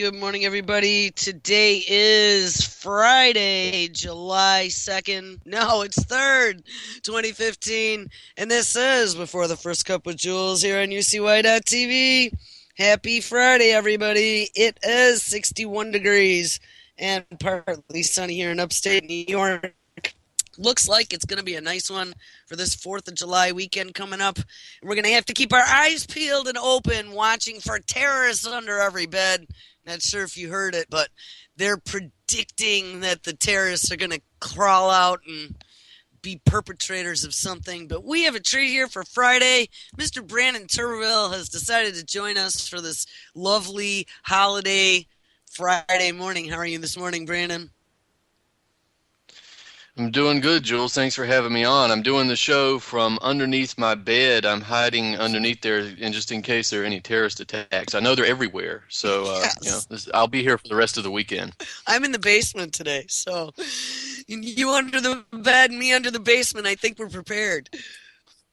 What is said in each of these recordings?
Good morning, everybody. Today is Friday, July 2nd. No, it's 3rd, 2015. And this is Before the First Cup with Jules here on UCY.TV. Happy Friday, everybody. It is 61 degrees and partly sunny here in upstate New York. Looks like it's going to be a nice one for this 4th of July weekend coming up. We're going to have to keep our eyes peeled and open, watching for terrorists under every bed. Not sure if you heard it, but they're predicting that the terrorists are going to crawl out and be perpetrators of something. But we have a treat here for Friday. Mr. Brandon Turbeville has decided to join us for this lovely holiday Friday morning. How are you this morning, Brandon? I'm doing good, Jules. Thanks for having me on. I'm doing the show from underneath my bed. I'm hiding underneath there, and just in case there are any terrorist attacks. I know they're everywhere, so Yes. I'll be here for the rest of the weekend. I'm in the basement today, so you under the bed, me under the basement. I think we're prepared.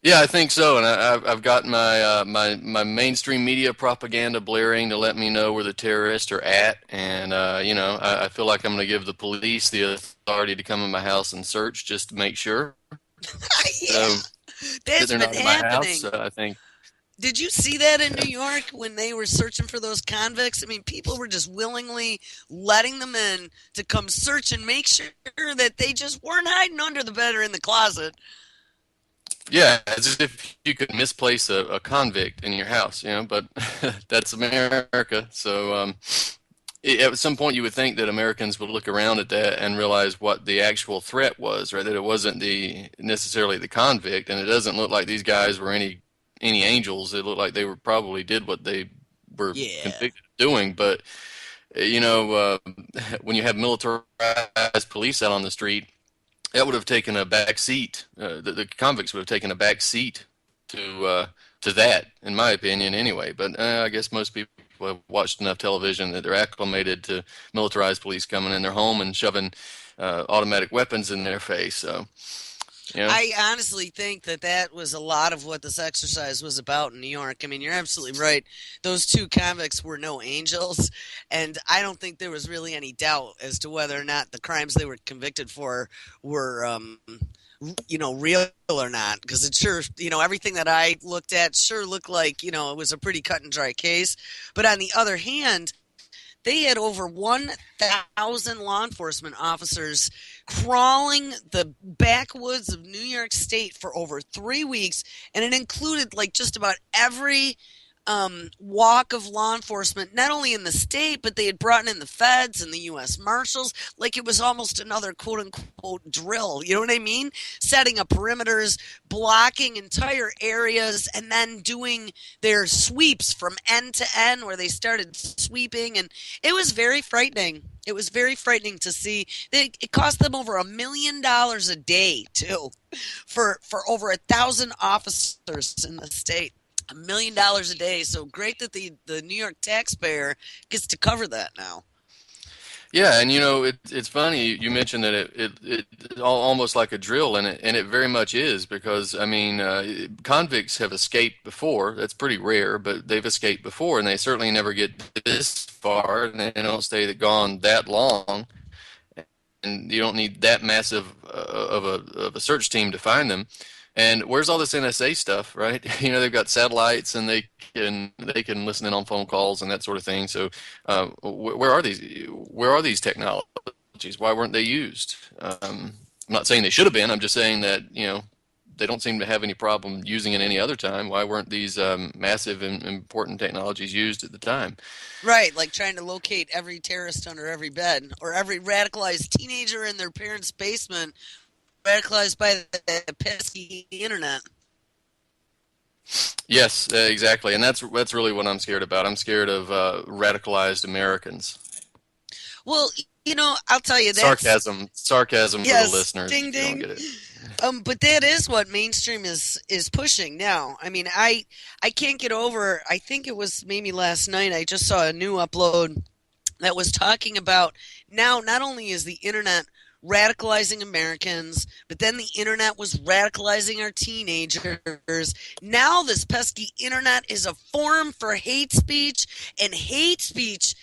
Yeah, I think so, and I've got my mainstream media propaganda blaring to let me know where the terrorists are at, and I feel like I'm going to give the police the authority to come in my house and search just to make sure Yeah, uh, that that's they're been not in my house. happening. So I think, Did you see that in New York when they were searching for those convicts? I mean, people were just willingly letting them in to come search and make sure that they just weren't hiding under the bed or in the closet. yeah, as if you could misplace a convict in your house, but that's America. So at some point, you would think that Americans would look around at that and realize what the actual threat was, right? That it wasn't the necessarily the convict, and it doesn't look like these guys were any angels. It looked like they were probably did what they were Yeah. convicted of doing. But you know, when you have militarized police out on the street, that would have taken a back seat. The convicts would have taken a back seat to that, in my opinion, anyway. But I guess most people have watched enough television that they're acclimated to militarized police coming in their home and shoving automatic weapons in their face. So, you know, I honestly think that that was a lot of what this exercise was about in New York. I mean, you're absolutely right. Those two convicts were no angels, and I don't think there was really any doubt as to whether or not the crimes they were convicted for were, real or not. Because it sure, everything that I looked at sure looked like, it was a pretty cut and dry case. But on the other hand, they had over 1,000 law enforcement officers crawling the backwoods of New York State for over 3 weeks, and it included like just about every walk of law enforcement, not only in the state, but they had brought in the feds and the U.S. Marshals. Like it was almost another quote unquote drill. You know what I mean? Setting up perimeters, blocking entire areas, and then doing their sweeps from end to end where they started sweeping. And it was very frightening. It was very frightening to see. It cost them over $1 million a day, too, for over 1,000 officers in the state. $1 million a day. So great that the New York taxpayer gets to cover that now. yeah, and it's funny you mentioned that it's almost like a drill, and it very much is because I mean convicts have escaped before. That's pretty rare, but they've escaped before, and they certainly never get this far, and they don't stay gone that long. And you don't need that massive of a search team to find them. And where's all this NSA stuff, right? They've got satellites and they can listen in on phone calls and that sort of thing. So where are these technologies? Why weren't they used? I'm not saying they should have been. I'm just saying that they don't seem to have any problem using it any other time. Why weren't these massive and important technologies used at the time? Right, like trying to locate every terrorist under every bed or every radicalized teenager in their parents' basement, radicalized by the pesky internet. Yes, exactly, and that's really what I'm scared about. I'm scared of radicalized Americans. Well, I'll tell you that's Sarcasm for the yes, listeners ding if you don't ding. get it. But that is what mainstream is pushing now. I mean, I can't get over. I think it was maybe last night. I just saw a new upload that was talking about now. Not only is the internet radicalizing Americans, but then the internet was radicalizing our teenagers. Now this pesky internet is a forum for hate speech, and hate speech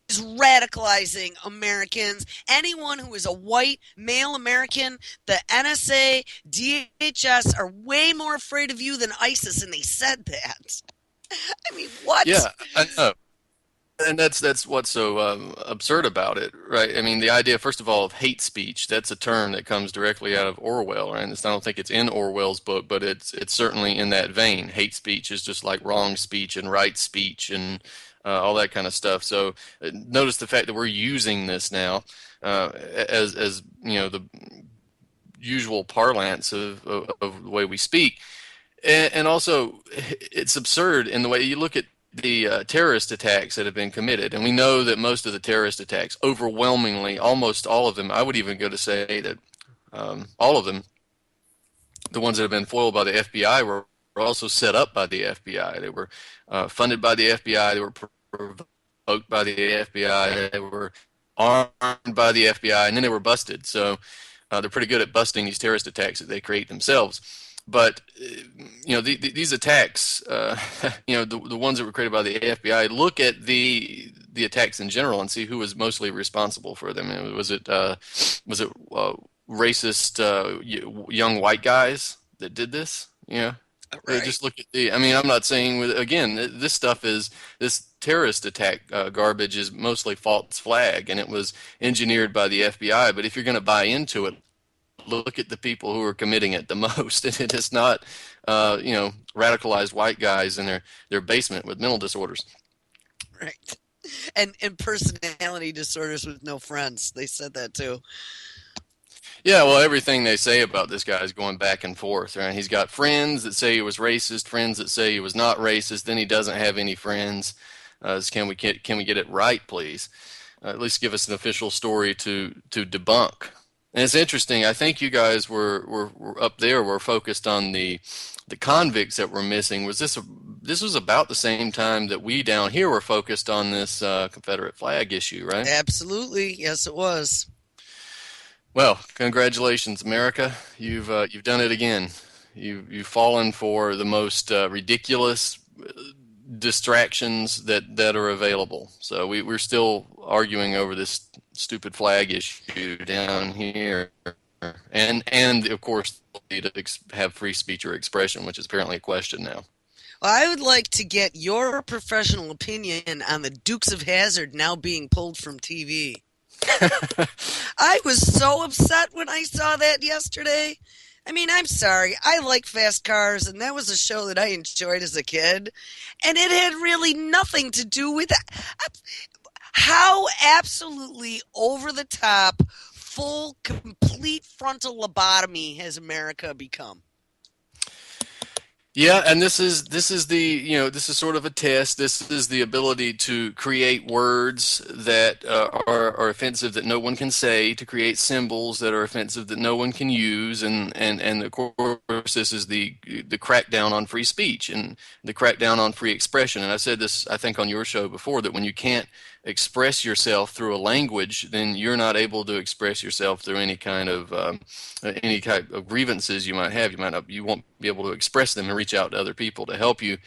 radicalizing Americans. Anyone who is a white male American, the NSA, DHS are way more afraid of you than ISIS, and they said that. I mean, what? Yeah, I know. And that's what's so absurd about it, right? I mean, the idea, first of all, of hate speech, that's a term that comes directly out of Orwell, right? I don't think it's in Orwell's book, but it's certainly in that vein. Hate speech is just like wrong speech and right speech and all that kind of stuff. So notice the fact that we're using this now as you know the usual parlance of the way we speak. And also, it's absurd in the way you look at the terrorist attacks that have been committed. And we know that most of the terrorist attacks, overwhelmingly, almost all of them, I would even go to say that all of them, the ones that have been foiled by the FBI, were also set up by the FBI. They were funded by the FBI. They were provoked by the FBI. They were armed by the FBI, and then they were busted. So they're pretty good at busting these terrorist attacks that they create themselves. But these attacks, the ones that were created by the FBI, look at the attacks in general and see who was mostly responsible for them. Was it racist young white guys that did this? Right. Just look at the. I mean, I'm not saying again. This terrorist attack garbage is mostly false flag, and it was engineered by the FBI. But if you're going to buy into it, look at the people who are committing it the most. And it is not, radicalized white guys in their basement with mental disorders. Right. And personality disorders with no friends. They said that too. Yeah, well, everything they say about this guy is going back and forth, right? He's got friends that say he was racist, friends that say he was not racist. Then he doesn't have any friends. Can we get it right, please? At least give us an official story to debunk. And it's interesting. I think you guys were up there. Were focused on the convicts that were missing. This was about the same time that we down here were focused on this Confederate flag issue, right? Absolutely. Yes, it was. Well, congratulations, America. You've done it again. You've fallen for the most ridiculous distractions that are available. So we're still arguing over this stupid flag issue down here, and of course to have free speech or expression, which is apparently a question now. Well, I would like to get your professional opinion on the Dukes of Hazzard now being pulled from TV. I was so upset when I saw that yesterday. I mean, I'm sorry. I like fast cars, and that was a show that I enjoyed as a kid. And it had really nothing to do with how absolutely over the top, full, complete frontal lobotomy has America become. Yeah, and this is sort of a test. This is the ability to create words that are offensive that no one can say, to create symbols that are offensive that no one can use, and of course this is the crackdown on free speech and the crackdown on free expression. And I said this, I think, on your show before, that when you can't express yourself through a language, then you're not able to express yourself through any kind of grievances you might have. You won't be able to express them and reach out to other people to help you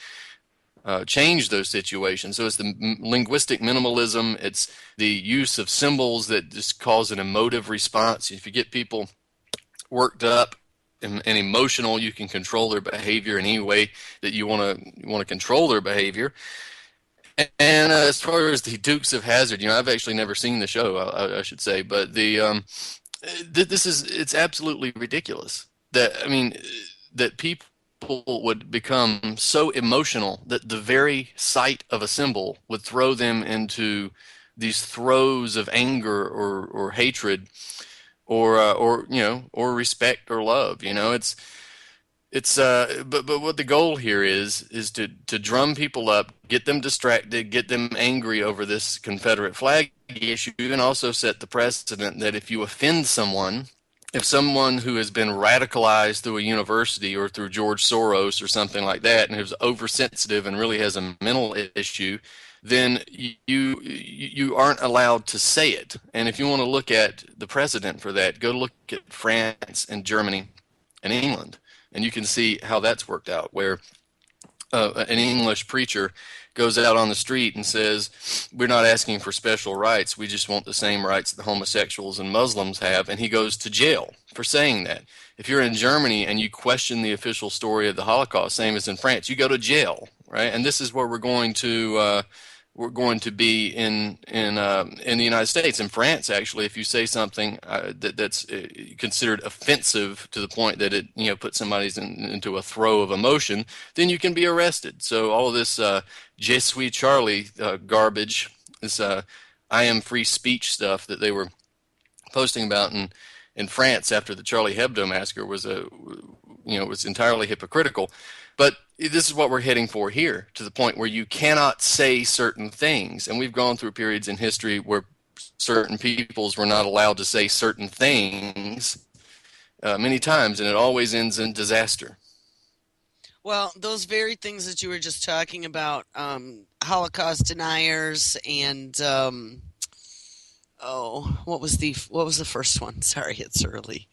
change those situations. So it's the linguistic minimalism. It's the use of symbols that just cause an emotive response. If you get people worked up and emotional, you can control their behavior in any way that you want to control their behavior. And as far as the Dukes of Hazzard, I've actually never seen the show, I should say, but it's absolutely ridiculous that, I mean, that people would become so emotional that the very sight of a symbol would throw them into these throes of anger or hatred or respect or love. But what the goal here is to drum people up, get them distracted, get them angry over this Confederate flag issue, and also set the precedent that if you offend someone, if someone who has been radicalized through a university or through George Soros or something like that, and who's oversensitive and really has a mental issue, then you aren't allowed to say it. And if you want to look at the precedent for that, go look at France and Germany and England, and you can see how that's worked out, where an English preacher goes out on the street and says, we're not asking for special rights, we just want the same rights that homosexuals and Muslims have, and he goes to jail for saying that. If you're in Germany and you question the official story of the Holocaust, same as in France, you go to jail, right? And this is where we're going to be in the United States. In France, actually, if you say something that's considered offensive to the point that it puts somebody into a throw of emotion, then you can be arrested. So all of this Je suis Charlie garbage, this I am free speech stuff that they were posting about in France after the Charlie Hebdo massacre was entirely hypocritical. But this is what we're heading for here, to the point where you cannot say certain things. And we've gone through periods in history where certain peoples were not allowed to say certain things many times, and it always ends in disaster. Well, those very things that you were just talking about, Holocaust deniers and what was the first one? Sorry, it's early.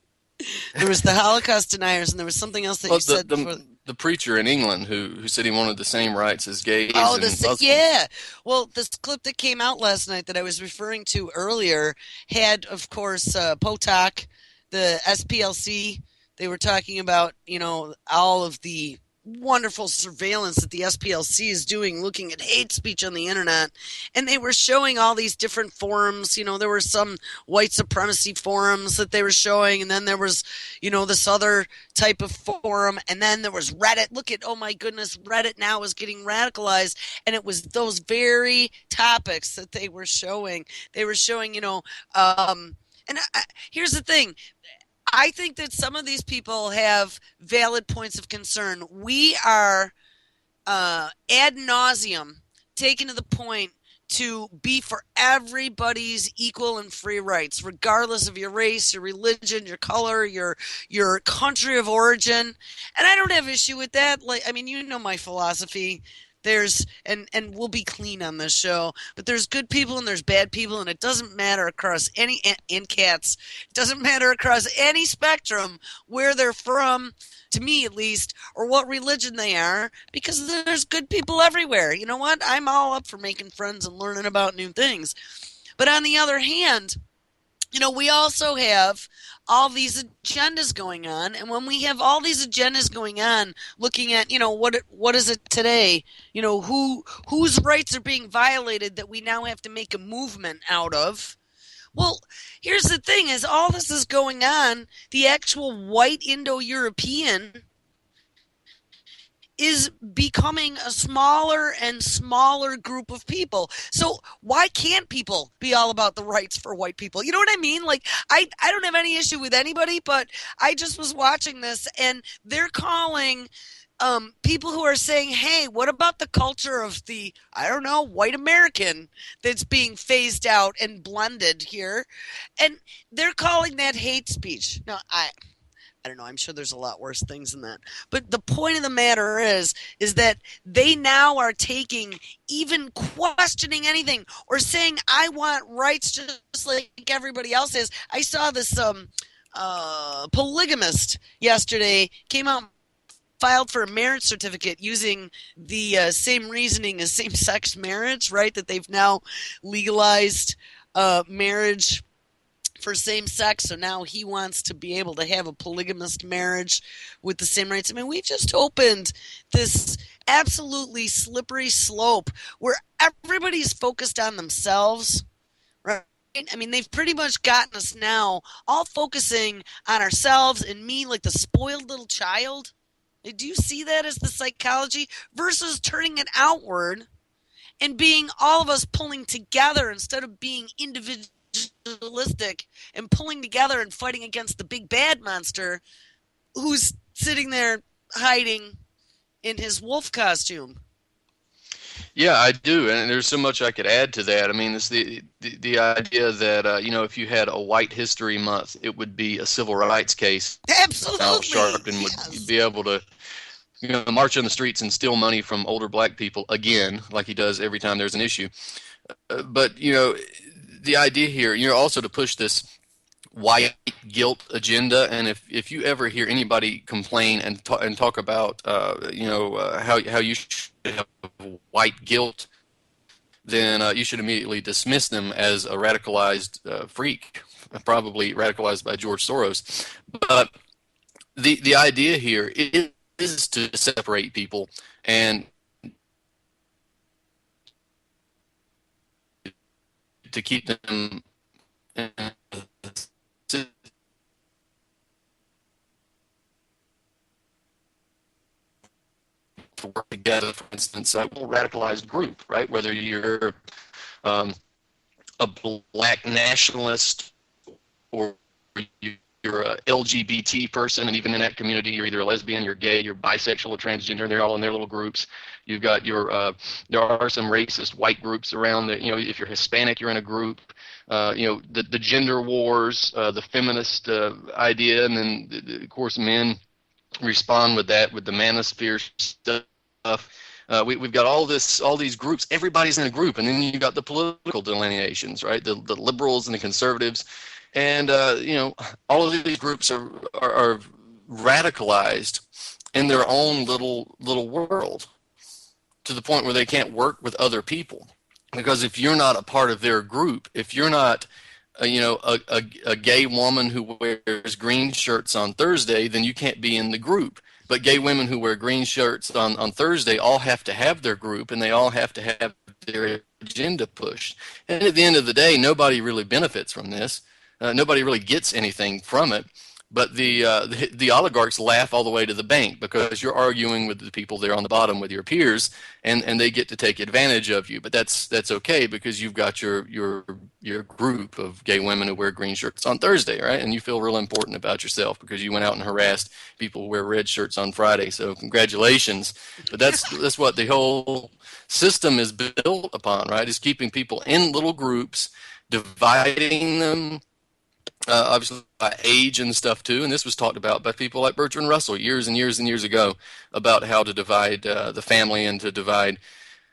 There was the Holocaust deniers, and there was something else that Well, you said before. the preacher in England who said he wanted the same rights as gays Oh, and this, Muslims. yeah. Well, this clip that came out last night that I was referring to earlier had, of course, Potok, the SPLC. They were talking about, all of the wonderful surveillance that the SPLC is doing, looking at hate speech on the internet. And they were showing all these different forums. There were some white supremacy forums that they were showing. And then there was, this other type of forum. And then there was Reddit. Look at, oh my goodness, Reddit now is getting radicalized. And it was those very topics that they were showing. They were showing, here's the thing. I think that some of these people have valid points of concern. We are ad nauseum taken to the point to be for everybody's equal and free rights, regardless of your race, your religion, your color, your country of origin. And I don't have issue with that. My philosophy. And we'll be clean on this show, but there's good people and there's bad people, and it doesn't matter across any, in cats, it doesn't matter across any spectrum where they're from, to me at least, or what religion they are, because there's good people everywhere. You know what? I'm all up for making friends and learning about new things. But on the other hand, we also have all these agendas going on, and when we have all these agendas going on, looking at what is it today, whose rights are being violated that we now have to make a movement out of. Well, here's the thing: as all this is going on, the actual white Indo-European is becoming a smaller and smaller group of people. So why can't people be all about the rights for white people? You know what I mean? Like, I don't have any issue with anybody, but I just was watching this, and they're calling people who are saying, hey, what about the culture of the, I don't know, white American that's being phased out and blended here? And they're calling that hate speech. Now, I don't know. I'm sure there's a lot worse things than that. But the point of the matter is that they now are taking, even questioning anything or saying, I want rights just like everybody else is. I saw this polygamist yesterday came out and filed for a marriage certificate using the same reasoning as same-sex marriage, right? That they've now legalized marriage for same sex, so now he wants to be able to have a polygamous marriage with the same rights. I mean, we just opened this absolutely slippery slope where everybody's focused on themselves, right? I mean, they've pretty much gotten us now all focusing on ourselves and me like the spoiled little child. Do you see that as the psychology versus turning it outward and being all of us pulling together instead of being individualistic and pulling together and fighting against the big bad monster who's sitting there hiding in his wolf costume? Yeah, I do, and there's so much I could add to that. I mean, it's the idea that if you had a White History Month, it would be a civil rights case. Al Absolutely, Sharpton would yes. be able to march on the streets and steal money from older black people again, like he does every time there's an issue. But the idea here, also to push this white guilt agenda. And if you ever hear anybody complain and talk about how you should have white guilt, then you should immediately dismiss them as a radicalized freak, probably radicalized by George Soros. But the idea here is to separate people and to keep them to work together. For instance, a radicalized group, right? Whether you're um, a black nationalist or you're a LGBT person, and even in that community, you're either a lesbian, you're gay, you're bisexual, or transgender. They're all in their little groups. You've got there are some racist white groups around that. If you're Hispanic, you're in a group. The gender wars, the feminist idea, and then of course men respond with that with the manosphere stuff. We've got all these groups. Everybody's in a group, and then you got the political delineations, right? The liberals and the conservatives, and all of these groups are radicalized in their own little world to the point where they can't work with other people, because if you're not a part of their group, if you're not a gay woman who wears green shirts on Thursday, then you can't be in the group. But gay women who wear green shirts on Thursday all have to have their group, and they all have to have their agenda pushed. And at the end of the day, nobody really benefits from this. Nobody really gets anything from it. But the oligarchs laugh all the way to the bank, because you're arguing with the people there on the bottom with your peers, and they get to take advantage of you. But that's okay, because you've got your group of gay women who wear green shirts on Thursday, right? And you feel real important about yourself because you went out and harassed people who wear red shirts on Friday. So congratulations. But that's what the whole system is built upon, right? Is keeping people in little groups, dividing them, obviously by age and stuff too. And this was talked about by people like Bertrand Russell years and years and years ago, about how to divide the family and to divide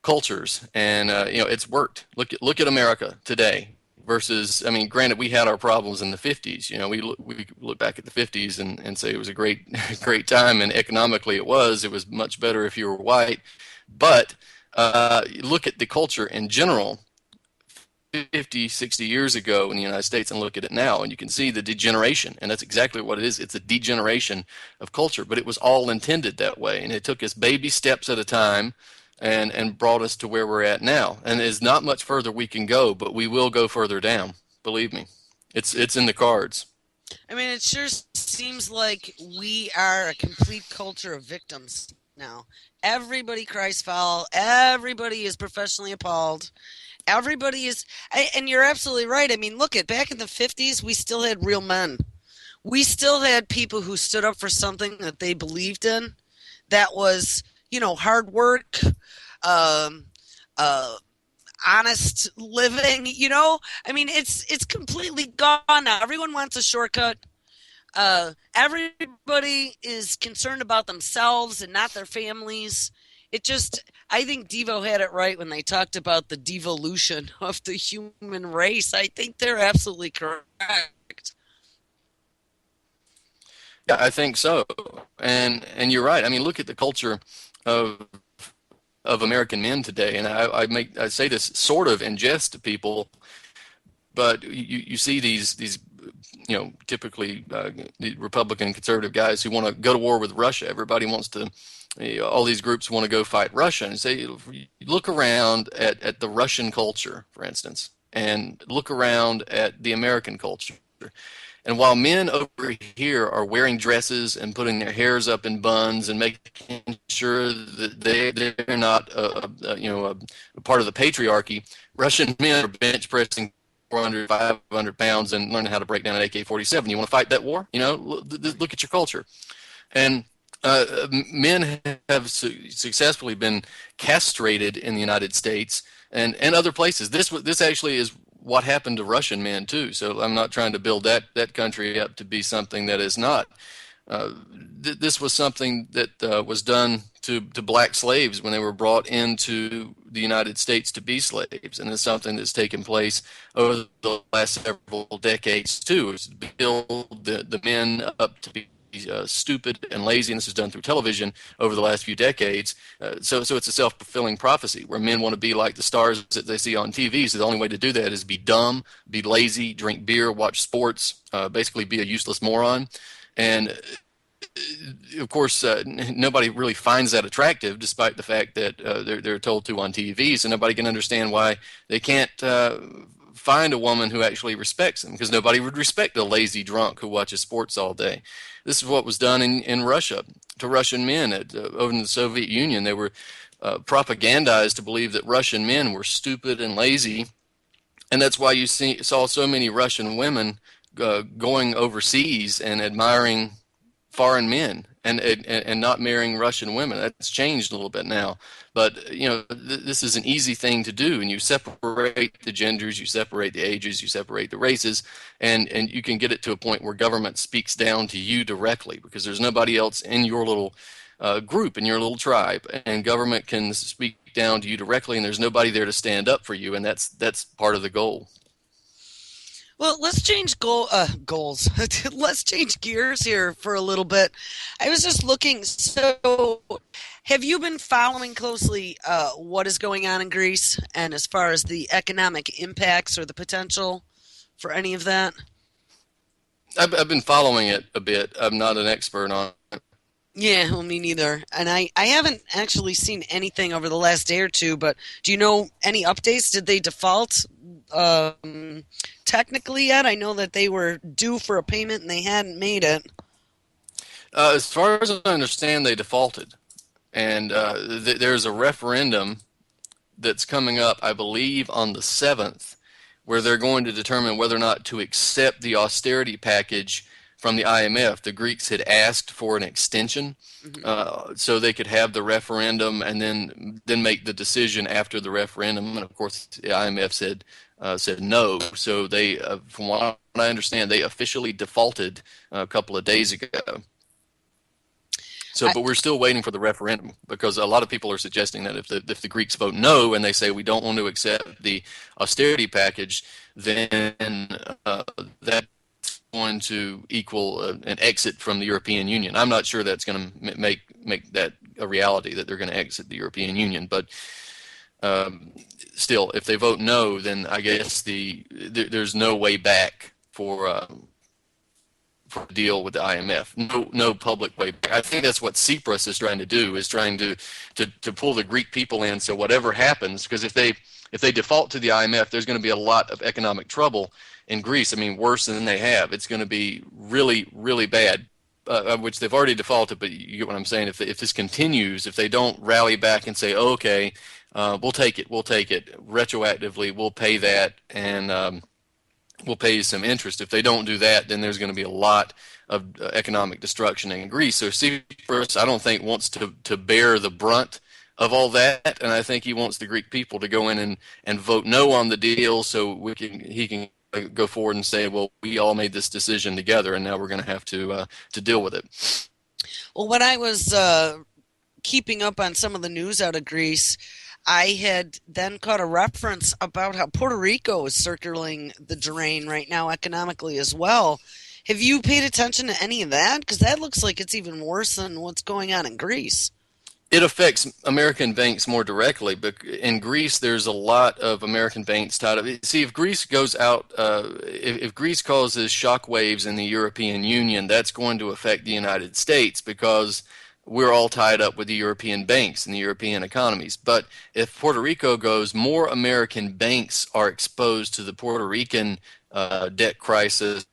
cultures. And it's worked. Look at America today versus, I mean, granted, we had our problems in the 50s. We look back at the 50s and say it was a great great time, and economically it was much better if you were white. But look at the culture in general 50, 60 years ago in the United States, and look at it now, and you can see the degeneration. And that's exactly what it is. It's a degeneration of culture, but it was all intended that way. And it took us baby steps at a time and brought us to where we're at now. And there's not much further we can go, but we will go further down. Believe me. It's in the cards. I mean, it sure seems like we are a complete culture of victims now. Everybody cries foul. Everybody is professionally appalled. Everybody is, and you're absolutely right. I mean, look at back in the 50s, we still had real men. We still had people who stood up for something that they believed in. That was, hard work, um, honest living. I mean, it's completely gone now. Everyone wants a shortcut. Everybody is concerned about themselves and not their families. I think Devo had it right when they talked about the devolution of the human race. I think they're absolutely correct. Yeah, I think so. And you're right. I mean, look at the culture of American men today. And I say this sort of in jest to people, but you see these typically the Republican conservative guys who want to go to war with Russia. Everybody wants to. All these groups want to go fight Russia, and say, look around at the Russian culture, for instance, and look around at the American culture. And while men over here are wearing dresses and putting their hairs up in buns and making sure that they're not a part of the patriarchy, Russian men are bench pressing 400, 500 pounds and learning how to break down an AK-47. You want to fight that war? Look at your culture. And men have successfully been castrated in the United States and other places. This actually is what happened to Russian men too. So I'm not trying to build that country up to be something that is not. This was something that was done to black slaves when they were brought into the United States to be slaves, and it's something that's taken place over the last several decades too. It's to build the men up to be stupid and lazy, and this is done through television over the last few decades. So it's a self-fulfilling prophecy where men want to be like the stars that they see on TV. So the only way to do that is be dumb, be lazy, drink beer, watch sports, basically be a useless moron. And of course, nobody really finds that attractive, despite the fact that they're told to on TV. So nobody can understand why they can't find a woman who actually respects them, because nobody would respect a lazy drunk who watches sports all day. This is what was done in Russia to Russian men over in the Soviet Union. They were propagandized to believe that Russian men were stupid and lazy, and that's why saw so many Russian women going overseas and admiring foreign men and not marrying Russian women. That's changed a little bit now. But, this is an easy thing to do, and you separate the genders, you separate the ages, you separate the races, and you can get it to a point where government speaks down to you directly, because there's nobody else in your little group, in your little tribe, and government can speak down to you directly, and there's nobody there to stand up for you, and that's part of the goal. Well, let's change goals. Let's change gears here for a little bit. I was just looking. So, have you been following closely what is going on in Greece, and as far as the economic impacts or the potential for any of that? I've been following it a bit. I'm not an expert on it. Yeah, well, me neither. And I haven't actually seen anything over the last day or two, but do you know any updates? Did they default technically yet? I know that they were due for a payment and they hadn't made it. As far as I understand, they defaulted, and there's a referendum that's coming up, I believe, on the 7th, where they're going to determine whether or not to accept the austerity package from the IMF. The Greeks had asked for an extension, Mhm. so they could have the referendum and then make the decision after the referendum. And of course, the IMF said no. So they, from what I understand, they officially defaulted a couple of days ago. So, I, but we're still waiting for the referendum, because a lot of people are suggesting that if the Greeks vote no and they say we don't want to accept the austerity package, then that's going to equal an exit from the European Union. I'm not sure that's going to make that a reality, that they're going to exit the European Union, but um, still, if they vote no, then I guess there's no way back for a deal with the IMF. No public way back. I think that's what Tsipras is trying to do, is trying to pull the Greek people in. So whatever happens, because if they default to the IMF, there's going to be a lot of economic trouble in Greece. I mean, worse than they have. It's going to be really, really bad. Which they've already defaulted, but you get what I'm saying. If this continues, if they don't rally back and say, oh, okay, we'll take it retroactively, we'll pay that, and we'll pay you some interest. If they don't do that, then there's going to be a lot of economic destruction in Greece. So Tsipras, I don't think, wants to bear the brunt of all that, and I think he wants the Greek people to go in and vote no on the deal, so he can go forward and say, well, we all made this decision together, and now we're going to have to deal with it. well, when I was keeping up on some of the news out of Greece, I had then caught a reference about how Puerto Rico is circling the drain right now economically as well. Have you paid attention to any of that? Because that looks like it's even worse than what's going on in Greece. It affects American banks more directly, but in Greece, there's a lot of American banks tied up. See, if Greece goes out, if Greece causes shockwaves in the European Union, that's going to affect the United States, because we're all tied up with the European banks and the European economies. But if Puerto Rico goes, more American banks are exposed to the Puerto Rican debt crisis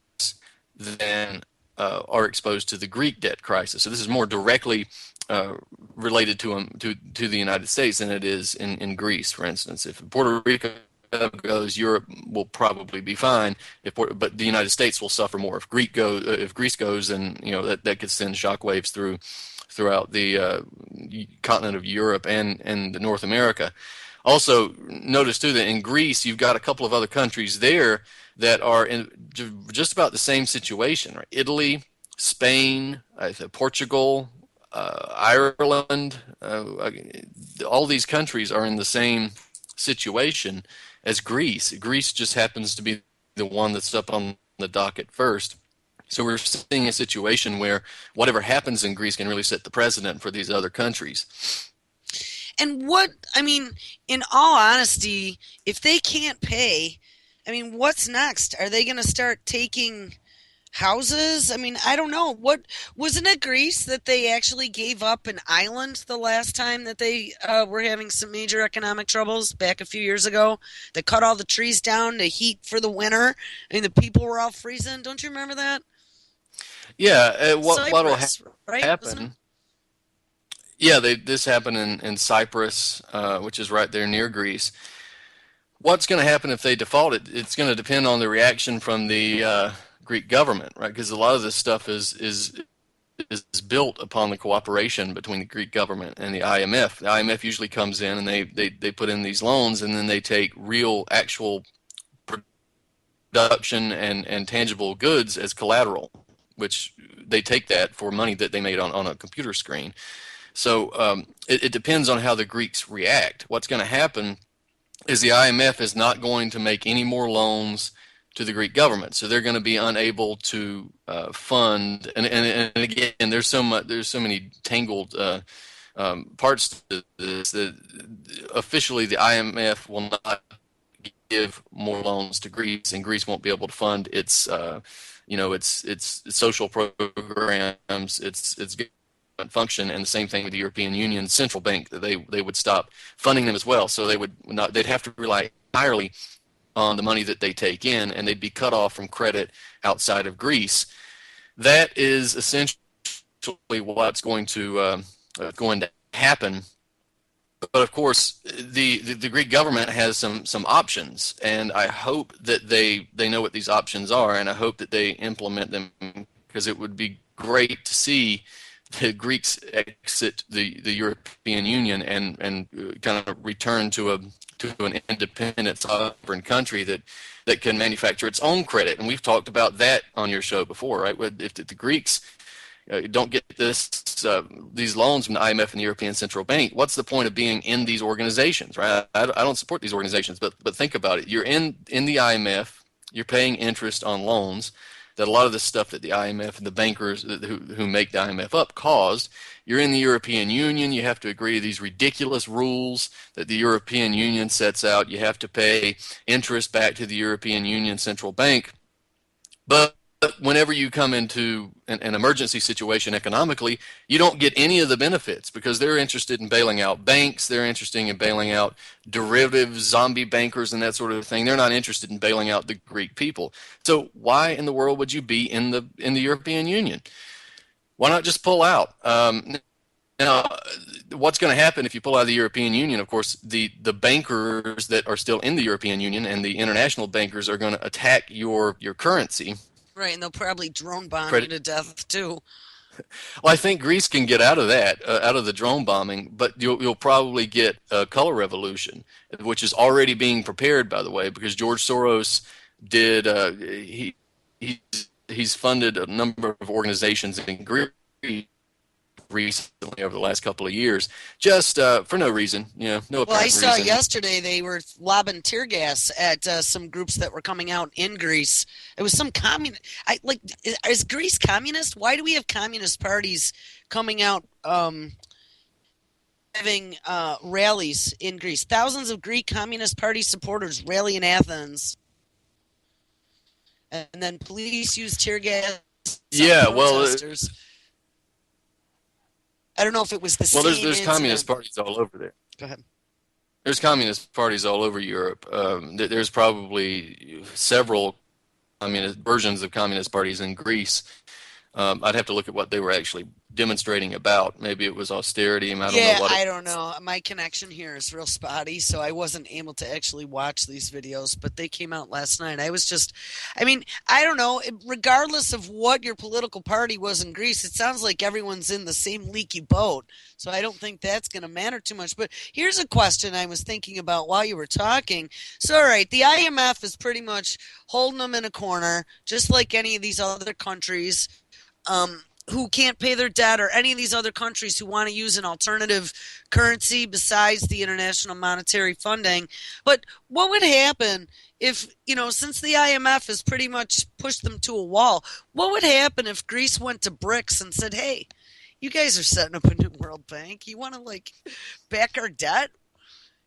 than are exposed to the Greek debt crisis. So this is more directly uh, related to the United States than it is in Greece, for instance. If Puerto Rico goes, Europe will probably be fine. But the United States will suffer more. If Greece goes, then that could send shockwaves throughout the continent of Europe and North America. Also, notice too that in Greece, you've got a couple of other countries there that are in just about the same situation, right? Italy, Spain, Portugal, Ireland, all these countries are in the same situation as Greece. Greece just happens to be the one that's up on the docket first. So we're seeing a situation where whatever happens in Greece can really set the precedent for these other countries. And what, I mean, in all honesty, if they can't pay, I mean, what's next? Are they going to start taking houses? I mean, I don't know. What wasn't it Greece that they actually gave up an island the last time that they were having some major economic troubles back a few years ago? They cut all the trees down to heat for the winter. I mean, the people were all freezing. Don't you remember that? Yeah, what'll Cyprus, right? Wasn't it? happen? Yeah, this happened in Cyprus, which is right there near Greece. What's going to happen if they default? It's going to depend on the reaction from the Greek government, right? Because a lot of this stuff is built upon the cooperation between the Greek government and the IMF. The IMF usually comes in and they put in these loans, and then they take real, actual production and tangible goods as collateral, which they take that for money that they made on a computer screen. So it depends on how the Greeks react. What's going to happen is the IMF is not going to make any more loans to the Greek government, so they're going to be unable to fund. And again, there's so many tangled parts to this that officially the IMF will not give more loans to Greece, and Greece won't be able to fund its its social programs, its function, and the same thing with the European Union Central Bank, that they would stop funding them as well. So they'd have to rely entirely on the money that they take in, and they'd be cut off from credit outside of Greece. That is essentially what's going to happen. But of course, the Greek government has some options, and I hope that they know what these options are, and I hope that they implement them, because it would be great to see the Greeks exit the European Union and kind of return to an independent sovereign country that can manufacture its own credit. And we've talked about that on your show before, right? If the Greeks don't get these loans from the IMF and the European Central Bank, what's the point of being in these organizations, right? I don't support these organizations, but think about it. You're in the IMF, you're paying interest on loans that a lot of the stuff that the IMF and the bankers who make the IMF up caused. You're in the European Union. You have to agree to these ridiculous rules that the European Union sets out. You have to pay interest back to the European Union Central Bank. But whenever you come into an emergency situation economically, you don't get any of the benefits, because they're interested in bailing out banks. They're interested in bailing out derivatives, zombie bankers, and that sort of thing. They're not interested in bailing out the Greek people. So why in the world would you be in the European Union? Why not just pull out? Now, what's going to happen if you pull out of the European Union? Of course, the bankers that are still in the European Union and the international bankers are going to attack your currency. Right, and they'll probably drone bomb you Credit. to death too. Well, I think Greece can get out of that, out of the drone bombing, but you'll probably get a color revolution, which is already being prepared, by the way, because George Soros did. He's funded a number of organizations in Greece recently over the last couple of years, just for no reason, no Well, I apparent saw reason. yesterday they were lobbing tear gas at some groups that were coming out in Greece. It was some communist. Is Greece communist? Why do we have communist parties coming out having rallies in Greece? Thousands of Greek Communist Party supporters rally in Athens, and then police use tear gas on Yeah, protesters. I don't know if it was the same there's communist incident. parties all over there. Go ahead. There's communist parties all over Europe. There's probably several communist versions of communist parties in Greece. I'd have to look at what they were actually demonstrating about. Maybe it was austerity. I don't know Yeah, what it I don't know. My connection here is real spotty, so I wasn't able to actually watch these videos, but they came out last night. I mean, I don't know. Regardless of what your political party was in Greece, it sounds like everyone's in the same leaky boat, so I don't think that's going to matter too much. But here's a question I was thinking about while you were talking. So, all right, the IMF is pretty much holding them in a corner, just like any of these other countries. who can't pay their debt, or any of these other countries who want to use an alternative currency besides the international monetary funding. But what would happen if, since the IMF has pretty much pushed them to a wall, what would happen if Greece went to BRICS and said, hey, you guys are setting up a new World Bank. You want to back our debt?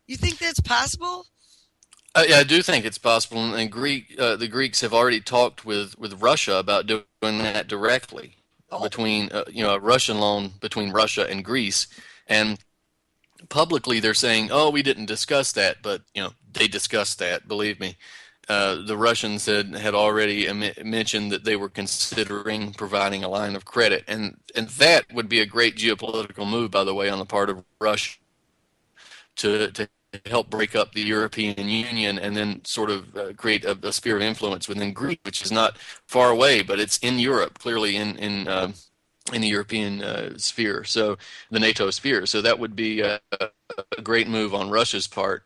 You think that's possible? Yeah, I do think it's possible, and the Greeks have already talked with Russia about doing that directly Oh, between a Russian loan between Russia and Greece, and publicly they're saying, "Oh, we didn't discuss that," but they discussed that. Believe me, the Russians had already mentioned that they were considering providing a line of credit, and that would be a great geopolitical move, by the way, on the part of Russia to help break up the European Union and then sort of create a sphere of influence within Greece, which is not far away, but it's in Europe, clearly in the European sphere, so the NATO sphere. So that would be a great move on Russia's part.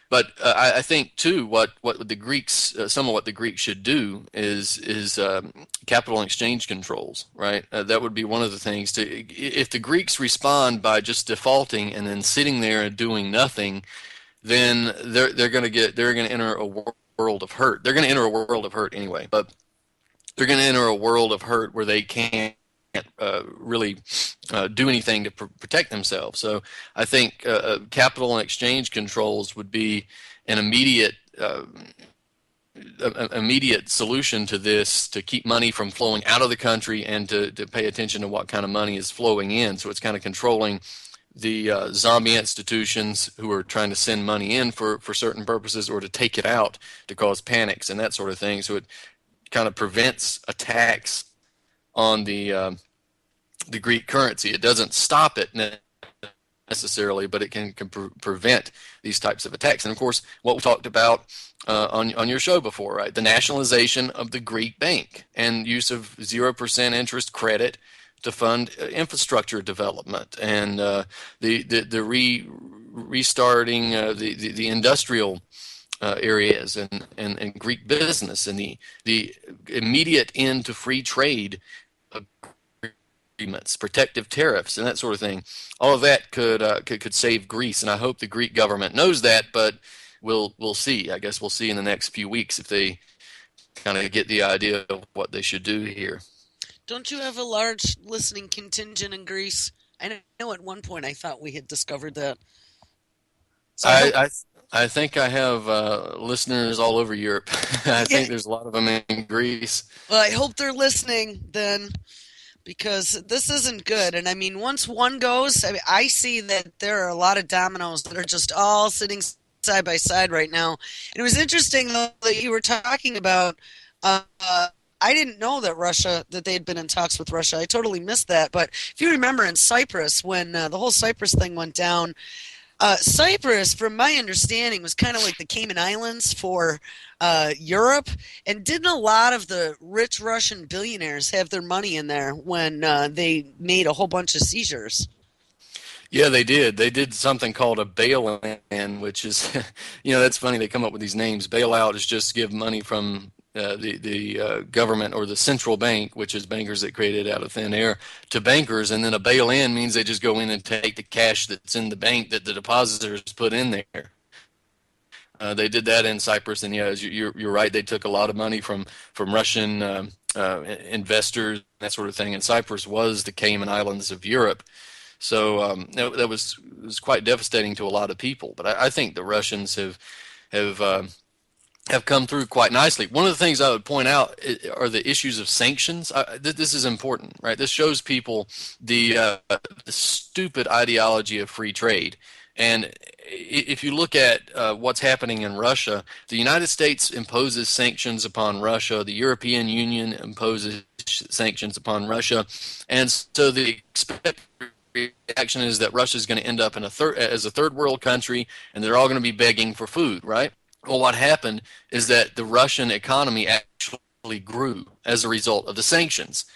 But I think too, what the Greeks, some of what the Greeks should do is capital and exchange controls, right? That would be one of the things to, if the Greeks respond by just defaulting and then sitting there and doing nothing, then they're going to enter a world of hurt. They're going to enter a world of hurt anyway, but they're going to enter a world of hurt where they can't really do anything to protect themselves. So I think capital and exchange controls would be an immediate solution to this, to keep money from flowing out of the country and to pay attention to what kind of money is flowing in. So it's kind of controlling the zombie institutions who are trying to send money in for certain purposes, or to take it out to cause panics and that sort of thing. So it kind of prevents attacks on the Greek currency. It doesn't stop it necessarily, but it can prevent these types of attacks. And of course, what we talked about on your show before, right? The nationalization of the Greek bank and use of 0% interest credit to fund infrastructure development, and restarting the industrial areas and Greek business, and the immediate end to free trade agreements, protective tariffs, and that sort of thing. All of that could save Greece, and I hope the Greek government knows that. But we'll see. I guess we'll see in the next few weeks if they kind of get the idea of what they should do here. don't you have a large listening contingent in Greece? I know at one point I thought we had discovered that. So I I hope, I, I think I have listeners all over Europe. I yeah, think there's a lot of them in Greece. well, I hope they're listening then, because this isn't good. And I mean, once one goes, I see that there are a lot of dominoes that are just all sitting side by side right now. And it was interesting though that you were talking about. Uh, I didn't know that they had been in talks with Russia. I totally missed that. But if you remember in Cyprus, when the whole Cyprus thing went down, Cyprus, from my understanding, was kind of like the Cayman Islands for Europe. And didn't a lot of the rich Russian billionaires have their money in there when they made a whole bunch of seizures? Yeah, they did. They did something called a bail-in, which is, that's funny. They come up with these names. Bailout is just give money from the government or the central bank, which is bankers that create it out of thin air, to bankers, and then a bail-in means they just go in and take the cash that's in the bank that the depositors put in there. They did that in Cyprus, and yeah, you're right. They took a lot of money from Russian investors, that sort of thing. And Cyprus was the Cayman Islands of Europe. So that was quite devastating to a lot of people. But I think the Russians have come through quite nicely. One of the things I would point out are the issues of sanctions. This is important, right? This shows people the stupid ideology of free trade. And if you look at what's happening in Russia, the United States imposes sanctions upon Russia. The European Union imposes sanctions upon Russia. And so the expected reaction is that Russia is going to end up as a third world country, and they're all going to be begging for food, right? Well, what happened is that the Russian economy actually grew as a result of the sanctions.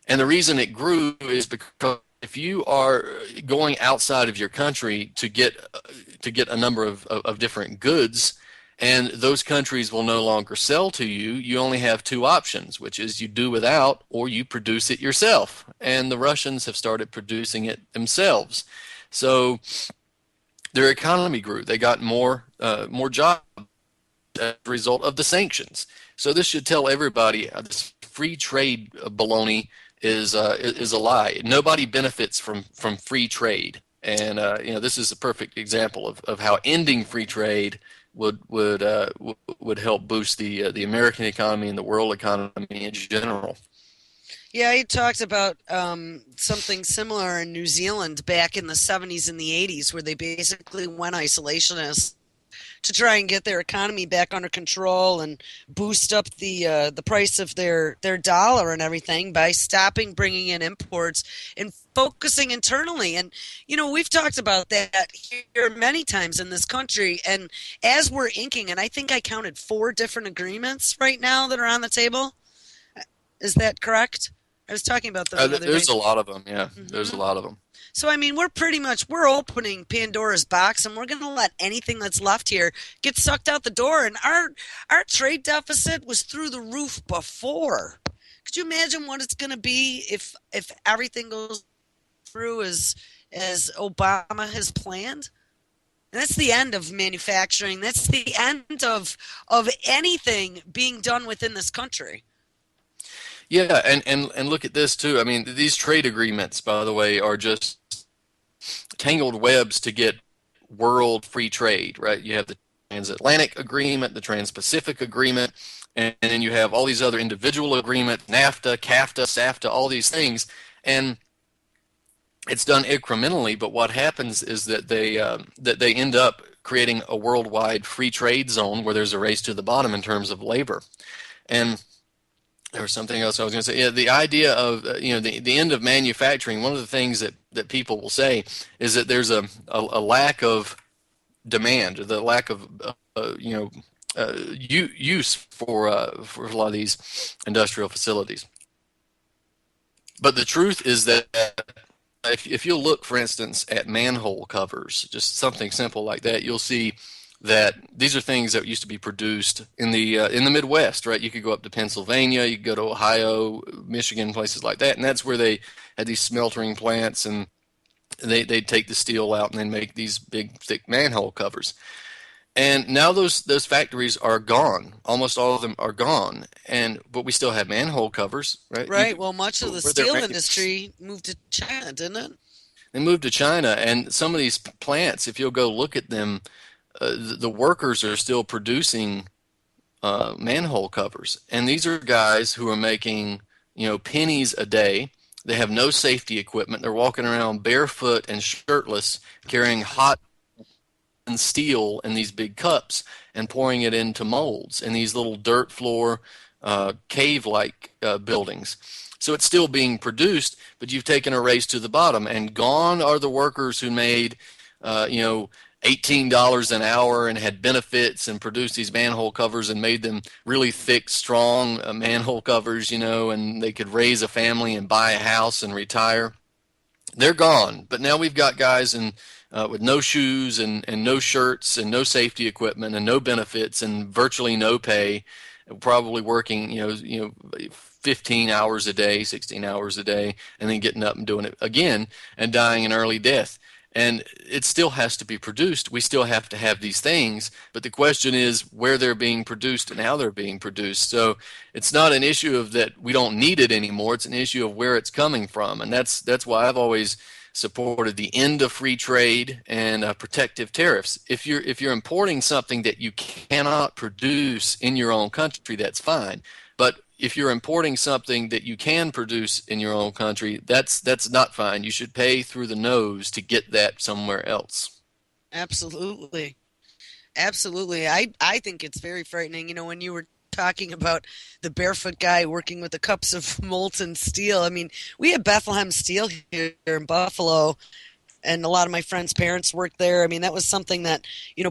And the reason it grew is because if you are going outside of your country to get a number of different goods, And those countries will no longer sell to you. You only have two options, which is you do without or you produce it yourself. And the Russians have started producing it themselves. So their economy grew. They got more jobs as a result of the sanctions. So this should tell everybody this free trade baloney is a lie. Nobody benefits from free trade, and this is a perfect example of how ending free trade would help boost the American economy and the world economy in general. Yeah, he talked about something similar in New Zealand back in the 70s and the 80s, where they basically went isolationist to try and get their economy back under control and boost up the price of their dollar and everything by stopping bringing in imports and focusing internally. And we've talked about that here many times in this country. And as we're inking, and I think I counted 4 different agreements right now that are on the table. Is that correct? I was talking about them the other day. There's a lot of them. Yeah, there's Hmm. a lot of them. So I mean, we're opening Pandora's box, and we're going to let anything that's left here get sucked out the door. And our trade deficit was through the roof before. Could you imagine what it's going to be if everything goes through as Obama has planned? And that's the end of manufacturing. That's the end of anything being done within this country. Yeah, and look at this too. I mean, these trade agreements, by the way, are just tangled webs to get world free trade, right? You have the transatlantic agreement, the trans-Pacific agreement, and then you have all these other individual agreements, NAFTA, CAFTA, SAFTA, all these things, and it's done incrementally. But what happens is that they end up creating a worldwide free trade zone where there's a race to the bottom in terms of labor. And there was something else I was going to say. Yeah, the idea of the end of manufacturing. One of the things that people will say is that there's a lack of demand, the lack of use for a lot of these industrial facilities. But the truth is that if you look, for instance, at manhole covers, just something simple like that, you'll see that these are things that used to be produced in the Midwest, right? You could go up to Pennsylvania, you could go to Ohio, Michigan, places like that, and that's where they had these smelting plants, and they'd take the steel out and then make these big, thick manhole covers. And now those factories are gone. Almost all of them are gone. But we still have manhole covers, right? Right. Well, much of the Where they're steel industry moved to China, didn't it? they moved to China, and some of these plants, if you'll go look at them, the workers are still producing manhole covers, and these are guys who are making pennies a day. They have no safety equipment. They're walking around barefoot and shirtless, carrying hot steel in these big cups and pouring it into molds in these little dirt floor cave-like buildings. So it's still being produced, but you've taken a race to the bottom, and gone are the workers who made, $18 an hour and had benefits and produced these manhole covers and made them really thick, strong manhole covers, and they could raise a family and buy a house and retire. They're gone, but now we've got guys with no shoes and no shirts and no safety equipment and no benefits and virtually no pay, probably working 15 hours a day, 16 hours a day, and then getting up and doing it again and dying an early death. And it still has to be produced. We still have to have these things, but the question is where they're being produced and how they're being produced. So it's not an issue of that we don't need it anymore. It's an issue of where it's coming from, and that's why I've always supported the end of free trade and protective tariffs. If you're importing something that you cannot produce in your own country, that's fine. But if you're importing something that you can produce in your own country, that's not fine. You should pay through the nose to get that somewhere else. Absolutely. Absolutely. I think it's very frightening. When you were talking about the barefoot guy working with the cups of molten steel. I mean, we have Bethlehem Steel here in Buffalo, and a lot of my friends' parents worked there. I mean, that was something that,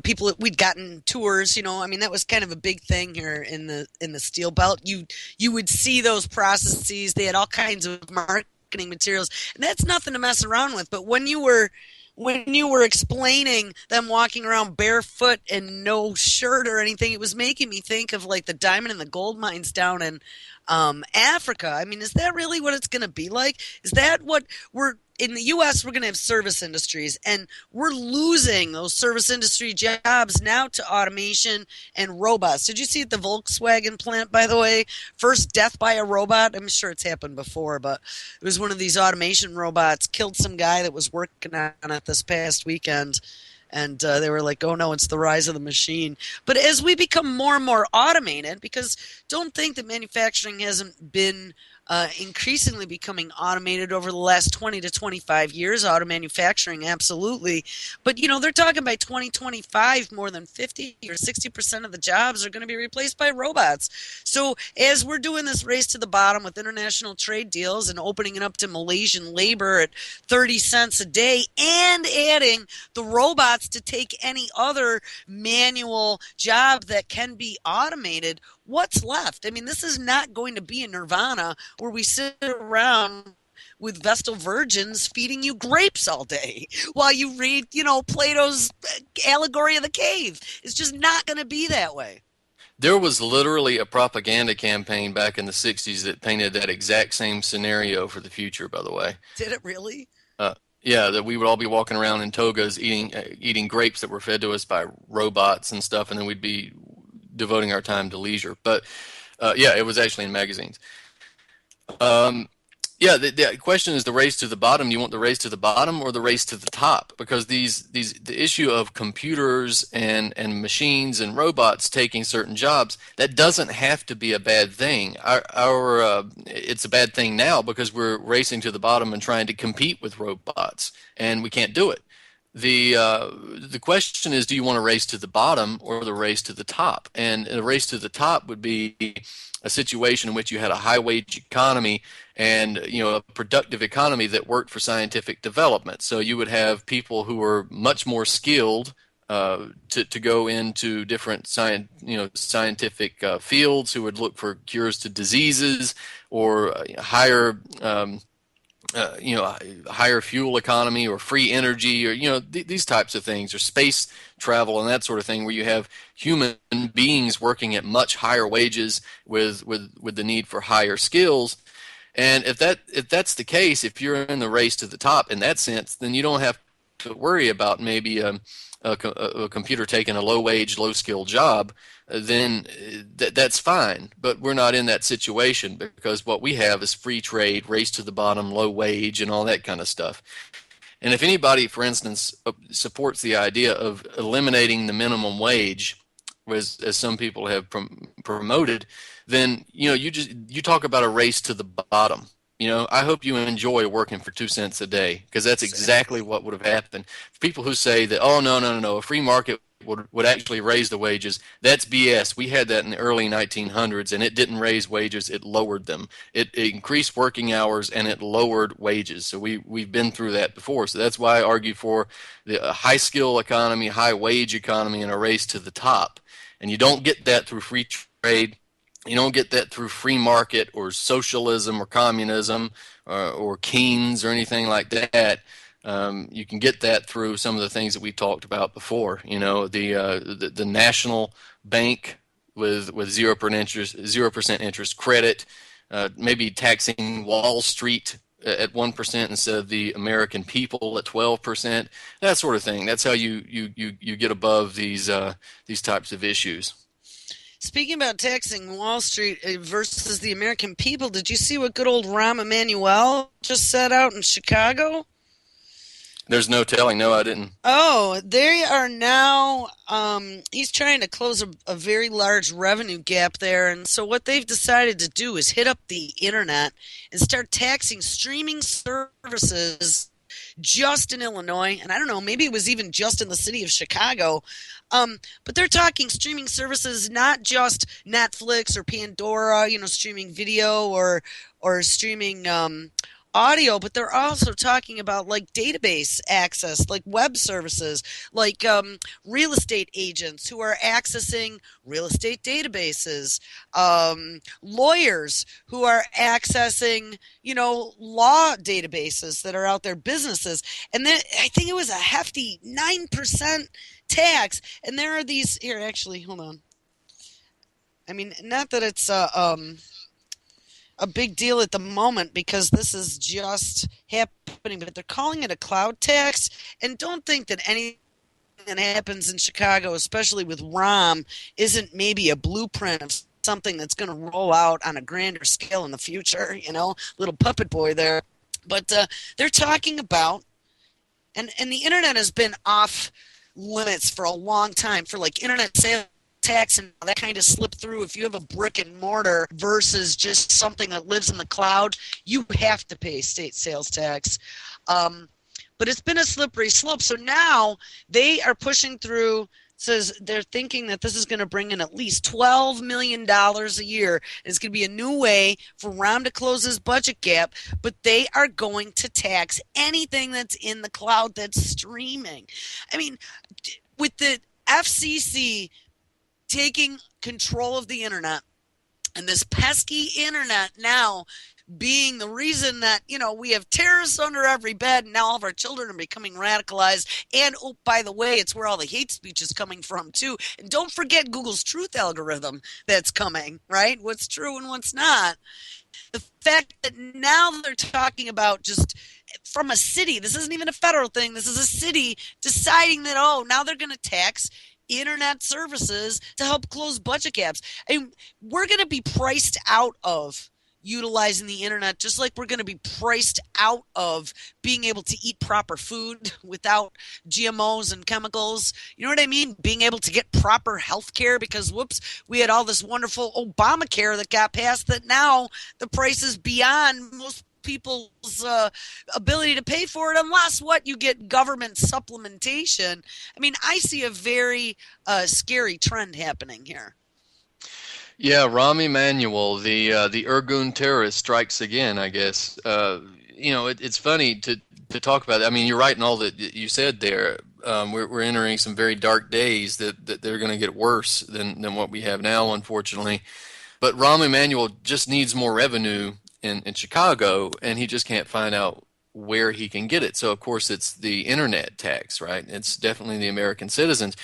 people we'd gotten tours, I mean, that was kind of a big thing here in the steel belt. You would see those processes. They had all kinds of marketing materials, and that's nothing to mess around with. But when you were when you were explaining them walking around barefoot and no shirt or anything, it was making me think of like the diamond and the gold mines down in Africa. I mean, is that really what it's going to be like? Is that what we're in the U.S. We're going to have service industries, and we're losing those service industry jobs now to automation and robots. Did you see at the Volkswagen plant, by the way? First death by a robot. I'm sure it's happened before, but it was one of these automation robots killed some guy that was working on it this past weekend. And they were like, oh no, it's the rise of the machine. But as we become more and more automated, because don't think that manufacturing hasn't been increasingly becoming automated over the last 20 to 25 years, auto manufacturing, absolutely. But, you know, they're talking by 2025, more than 50 or 60% of the jobs are going to be replaced by robots. So as we're doing this race to the bottom with international trade deals and opening it up to Malaysian labor at 30 cents a day and adding the robots to take any other manual job that can be automated, what's left? I mean, this is not going to be a nirvana where we sit around with Vestal virgins feeding you grapes all day while you read, you know, Plato's allegory of the cave. It's just not going to be that way. There was literally a propaganda campaign back in the 60s that painted that exact same scenario for the future, by the way. Did it really? Uh, yeah, that we would all be walking around in togas eating grapes that were fed to us by robots and stuff, and then we'd be devoting our time to leisure. But yeah, it was actually in magazines. Um, yeah, the question is the race to the bottom. Do you want the race to the bottom or the race to the top? Because the issue of computers and machines and robots taking certain jobs, that doesn't have to be a bad thing. It's a bad thing now because we're racing to the bottom and trying to compete with robots, and we can't do it. The question is, do you want to race to the bottom or the race to the top? And a race to the top would be a situation in which you had a high wage economy and a productive economy that worked for scientific development. So you would have people who were much more skilled to go into different scientific fields, who would look for cures to diseases or higher fuel economy or free energy or these types of things, or space travel and that sort of thing, where you have human beings working at much higher wages with the need for higher skills. And if that's the case, if you're in the race to the top in that sense, then you don't have to worry about maybe a computer taking a low wage, low skill job. Then that's fine. But we're not in that situation because what we have is free trade, race to the bottom, low wage, and all that kind of stuff. And if anybody, for instance, supports the idea of eliminating the minimum wage, as some people have promoted, then you talk about a race to the bottom. I hope you enjoy working for 2 cents a day, because that's exactly what would have happened. People who say that, oh, no, a free market would actually raise the wages, that's BS. We had that in the early 1900s, and it didn't raise wages, it lowered them. It increased working hours, and it lowered wages. So we've been through that before. So that's why I argue for the high skill economy, high wage economy, and a race to the top. And you don't get that through free trade. You don't get that through free market or socialism or communism or Keynes or anything like that. You can get that through some of the things that we talked about before. The national bank with 0% interest credit, maybe taxing Wall Street at 1% instead of the American people at 12%. That sort of thing. That's how you get above these types of issues. Speaking about taxing Wall Street versus the American people, did you see what good old Rahm Emanuel just said out in Chicago? There's no telling. No, I didn't. Oh, they are now, he's trying to close a very large revenue gap there. And so what they've decided to do is hit up the internet and start taxing streaming services just in Illinois. And I don't know, maybe it was even just in the city of Chicago. But they're talking streaming services, not just Netflix or Pandora, streaming video or streaming audio, but they're also talking about like database access, like web services, like real estate agents who are accessing real estate databases, lawyers who are accessing, law databases that are out there, businesses. And then I think it was a hefty 9% tax. And there are these here, actually, hold on. I mean, not that it's a big deal at the moment because this is just happening, but they're calling it a cloud tax. And don't think that anything that happens in Chicago, especially with ROM, isn't maybe a blueprint of something that's going to roll out on a grander scale in the future, little puppet boy there. But they're talking about, and the internet has been off limits for a long time for like internet sales tax and that kind of slip through. If you have a brick and mortar versus just something that lives in the cloud, you have to pay state sales tax. But it's been a slippery slope. So now they are pushing through. Says they're thinking that this is going to bring in at least $12 million a year. It's going to be a new way for ROM to close his budget gap, but they are going to tax anything that's in the cloud that's streaming. I mean, with the FCC taking control of the internet and this pesky internet now being the reason that we have terrorists under every bed and now all of our children are becoming radicalized. And oh, by the way, it's where all the hate speech is coming from too. And don't forget Google's truth algorithm that's coming, right? What's true and what's not. The fact that now they're talking about just from a city, this isn't even a federal thing, this is a city deciding that, now they're going to tax internet services to help close budget gaps. And we're going to be priced out of utilizing the internet just like we're going to be priced out of being able to eat proper food without GMOs and chemicals. You know what I mean? Being able to get proper health care because, whoops, we had all this wonderful Obamacare that got passed that now the price is beyond most people's ability to pay for it unless you get government supplementation. I mean, I see a very scary trend happening here. Yeah, Rahm Emanuel, the Irgun terrorist, strikes again, I guess. It's funny to talk about it. I mean, you're right in all that you said there. We're entering some very dark days that they're going to get worse than what we have now, unfortunately. But Rahm Emanuel just needs more revenue in Chicago, and he just can't find out where he can get it. So, of course, it's the internet tax, right? It's definitely the American citizens.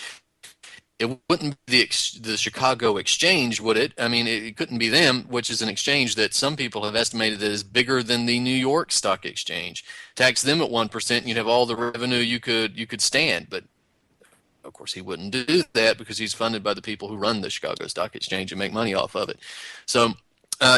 It wouldn't be the Chicago Exchange, would it? I mean, it couldn't be them, which is an exchange that some people have estimated that is bigger than the New York Stock Exchange. Tax them at 1%, and you'd have all the revenue you could stand. But of course, he wouldn't do that because he's funded by the people who run the Chicago Stock Exchange and make money off of it. So,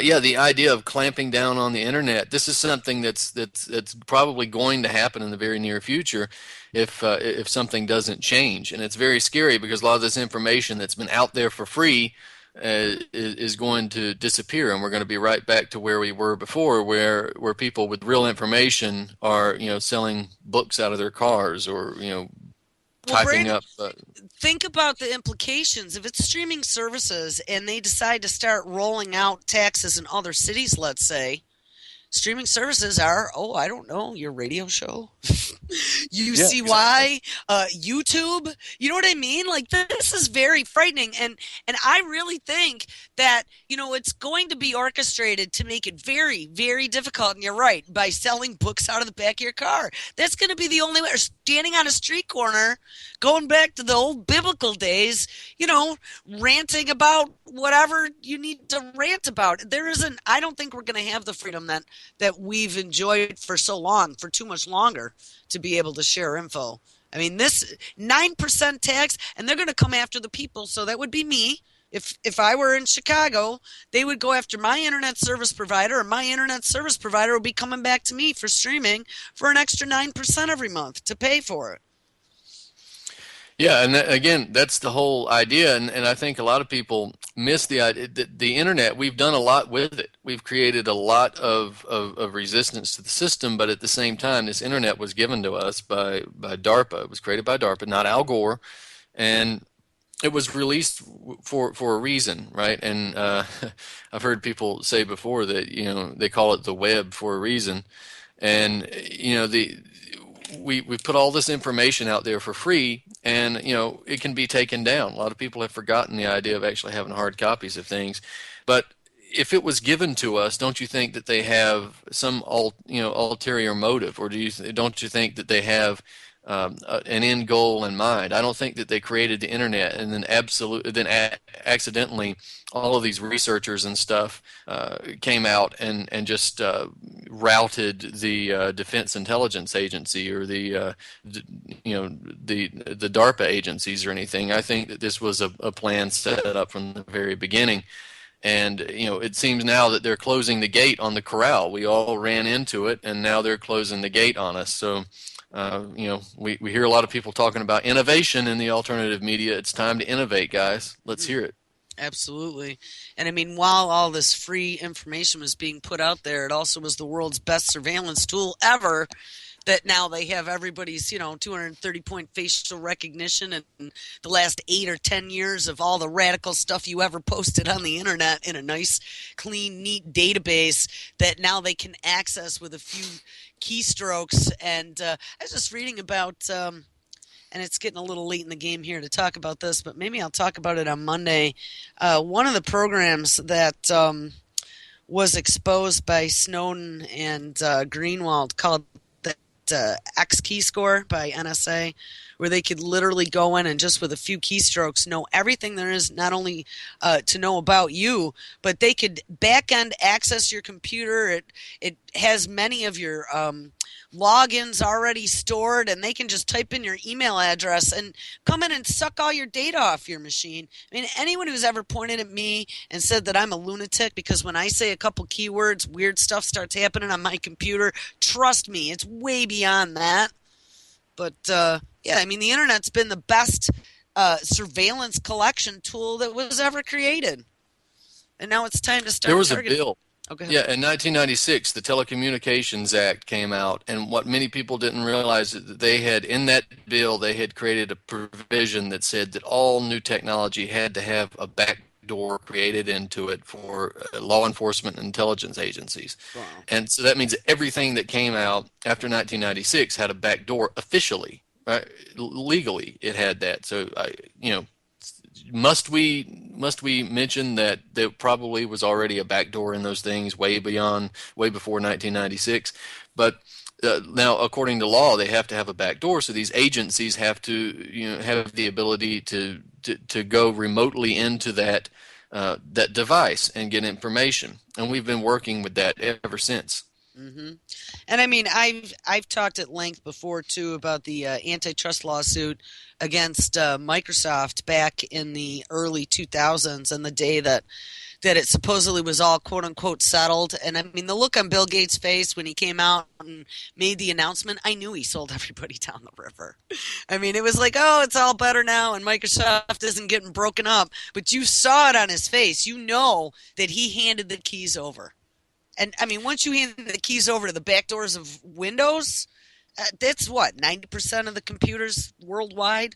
yeah, the idea of clamping down on the internet. This is something that's probably going to happen in the very near future if something doesn't change, and it's very scary because a lot of this information that's been out there for free is going to disappear, and we're going to be right back to where we were before, where people with real information are selling books out of their cars or Well, typing Brandon, up. think about the implications. If it's streaming services and they decide to start rolling out taxes in other cities, let's say, streaming services are, I don't know, your radio show, Yeah, exactly. UCY, YouTube. You know what I mean? Like this is very frightening, and I really think that it's going to be orchestrated to make it very, very difficult. And you're right, by selling books out of the back of your car, that's going to be the only way. Or standing on a street corner, going back to the old biblical days, ranting about whatever you need to rant about. There isn't. I don't think we're going to have the freedom that we've enjoyed for so long, for too much longer, to be able to share info. I mean, this 9% tax, and they're going to come after the people. So that would be me. If I were in Chicago, they would go after my internet service provider, and my internet service provider would be coming back to me for streaming for an extra 9% every month to pay for it. Yeah, and again, that's the whole idea, and I think a lot of people miss the idea that the internet, we've done a lot with it. We've created a lot of resistance to the system, but at the same time, this internet was given to us by DARPA. It was created by DARPA, not Al Gore, and it was released for a reason, right? And I've heard people say before that they call it the web for a reason, and the we put all this information out there for free, and it can be taken down. A lot of people have forgotten the idea of actually having hard copies of things, but if it was given to us, don't you think that they have some ulterior motive, or don't you think that they have an end goal in mind? I don't think that they created the internet and then accidentally all of these researchers and stuff came out and just routed the Defense Intelligence Agency or the DARPA agencies or anything. I think that this was a plan set up from the very beginning. And it seems now that they're closing the gate on the corral. We all ran into it, and now they're closing the gate on us. So, we hear a lot of people talking about innovation in the alternative media. It's time to innovate, guys. Let's hear it. Absolutely. And I mean, while all this free information was being put out there, it also was the world's best surveillance tool ever. That now they have everybody's, 230-point facial recognition and the last 8 or 10 years of all the radical stuff you ever posted on the internet in a nice, clean, neat database that now they can access with a few keystrokes. And I was just reading about, and it's getting a little late in the game here to talk about this, but maybe I'll talk about it on Monday. One of the programs that was exposed by Snowden and Greenwald called X key score by NSA, where they could literally go in and just with a few keystrokes know everything there is, not only to know about you, but they could back end access your computer. It has many of your logins already stored, and they can just type in your email address and come in and suck all your data off your machine. I mean, anyone who's ever pointed at me and said that I'm a lunatic because when I say a couple keywords, weird stuff starts happening on my computer, trust me, it's way beyond that. But yeah, I mean, the internet's been the best surveillance collection tool that was ever created, and now it's time to There start was a targeting. bill. Okay. Yeah, in 1996, the Telecommunications Act came out, and what many people didn't realize is that they had, in that bill, they had created a provision that said that all new technology had to have a backdoor created into it for law enforcement and intelligence agencies. Wow. And so that means that everything that came out after 1996 had a backdoor officially, right? Legally, it had that. So, must we mention that there probably was already a backdoor in those things way before 1996? But now, according to law, they have to have a backdoor. So these agencies have to, have the ability to go remotely into that device and get information. And we've been working with that ever since. hmm And I mean, I've talked at length before too about the antitrust lawsuit against Microsoft back in the early 2000s and the day that it supposedly was all quote unquote settled. And I mean, the look on Bill Gates' face when he came out and made the announcement, I knew he sold everybody down the river. I mean, it was like, oh, it's all better now and Microsoft isn't getting broken up. But you saw it on his face. You know that he handed the keys over. And I mean, once you hand the keys over to the back doors of Windows, that's what, 90% of the computers worldwide?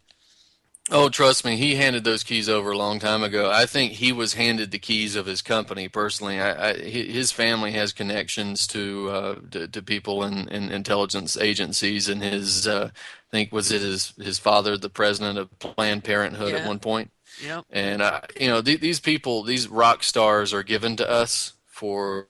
Oh, trust me, he handed those keys over a long time ago. I think he was handed the keys of his company personally. His family has connections to people in intelligence agencies, and I think was it his father, the president of Planned Parenthood at Yeah. one point. Yep. And these people, these rock stars, are given to us for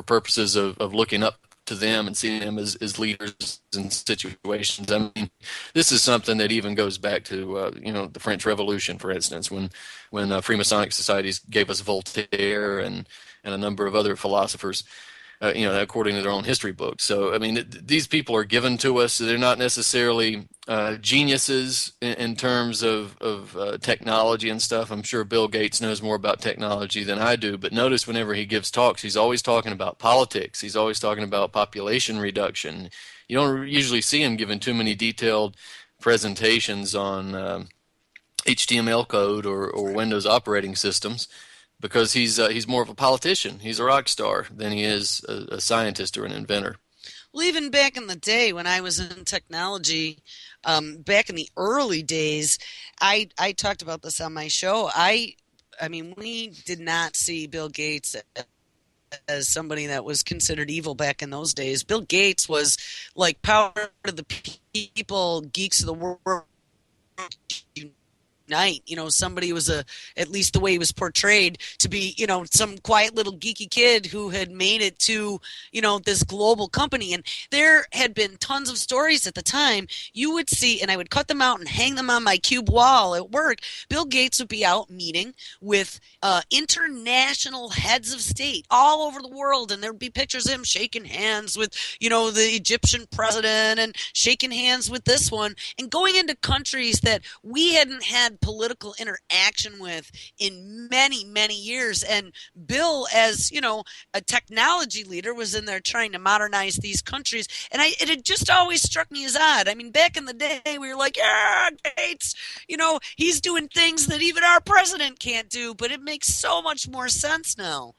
purposes of looking up to them and seeing them as leaders in situations. I mean, this is something that even goes back to the French Revolution, for instance, when Freemasonic societies gave us Voltaire and a number of other philosophers, according to their own history books. So, I mean, these people are given to us. So they're not necessarily geniuses in terms of technology and stuff. I'm sure Bill Gates knows more about technology than I do. But notice whenever he gives talks, he's always talking about politics. He's always talking about population reduction. You don't usually see him giving too many detailed presentations on HTML code or Windows operating systems, because he's more of a politician. He's a rock star than he is a scientist or an inventor. Well, even back in the day when I was in technology, back in the early days, I talked about this on my show. I mean, we did not see Bill Gates as somebody that was considered evil back in those days. Bill Gates was like power of the people, geeks of the world night. Somebody was at least the way he was portrayed to be, some quiet little geeky kid who had made it to, this global company. And there had been tons of stories at the time. You would see, and I would cut them out and hang them on my cube wall at work. Bill Gates would be out meeting with international heads of state all over the world, and there'd be pictures of him shaking hands with, the Egyptian president and shaking hands with this one and going into countries that we hadn't had political interaction with in many, many years. And Bill, as a technology leader, was in there trying to modernize these countries. And it had just always struck me as odd. I mean, back in the day, we were like, yeah, Gates, he's doing things that even our president can't do. But it makes so much more sense now.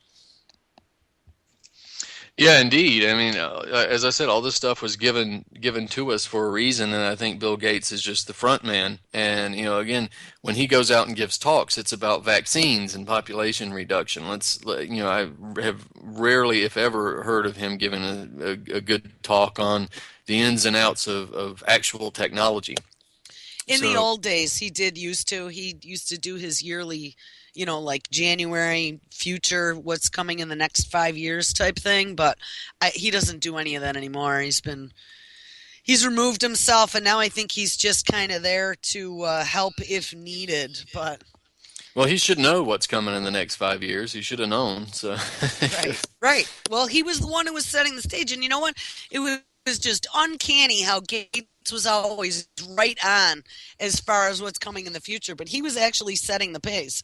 Yeah, indeed. I mean, as I said, all this stuff was given to us for a reason, and I think Bill Gates is just the front man. And again, when he goes out and gives talks, it's about vaccines and population reduction. I have rarely, if ever, heard of him giving a good talk on the ins and outs of actual technology. In the So, old days, he used to do his yearly, like January future, what's coming in the next 5 years type thing. But he doesn't do any of that anymore. He's removed himself, and now I think he's just kind of there to help if needed. But well, he should know what's coming in the next 5 years. He should have known. So, right, right. Well, he was the one who was setting the stage, and you know what? It was just uncanny how Gates was always right on as far as what's coming in the future, but he was actually setting the pace.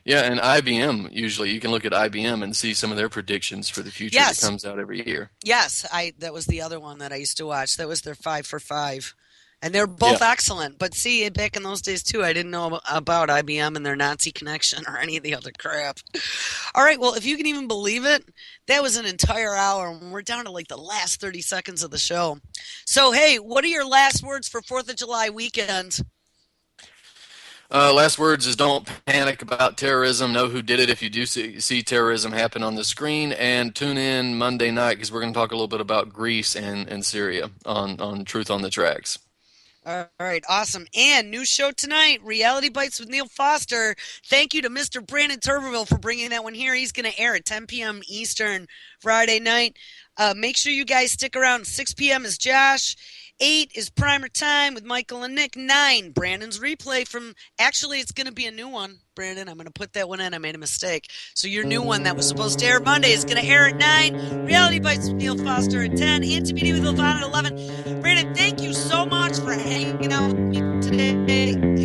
yeah, and IBM usually you can look at IBM and see some of their predictions for the future that Yes, comes out every year. yes, I that was the other one that I used to watch. That was their 5 for 5. And they're Yeah. both excellent. But see, back in those days too, I didn't know about IBM and their Nazi connection or any of the other crap. All right, well, if you can even believe it, that was an entire hour, and we're down to like the last 30 seconds of the show. So, hey, what are your last words for 4th of July weekend? Last words is don't panic about terrorism. Know who did it if you do see terrorism happen on the screen, and tune in Monday night because we're going to talk a little bit about Greece and Syria on Truth on the Tracks. All right, awesome. And new show tonight, Reality Bites with Neil Foster. Thank you to Mr. Brandon Turbeville for bringing that one here. He's going to air at 10 p.m. Eastern Friday night. Make sure you guys stick around. 6 p.m. is Josh. 8 is Primer Time with Michael and Nick. 9, Brandon's replay from, actually, it's going to be a new one. Brandon, I'm going to put that one in. I made a mistake. So your new one that was supposed to air Monday is going to air at 9. Reality Bites with Neil Foster at 10. Anti-BD with Levon at 11. Brandon, thank you so much for hanging out with me today.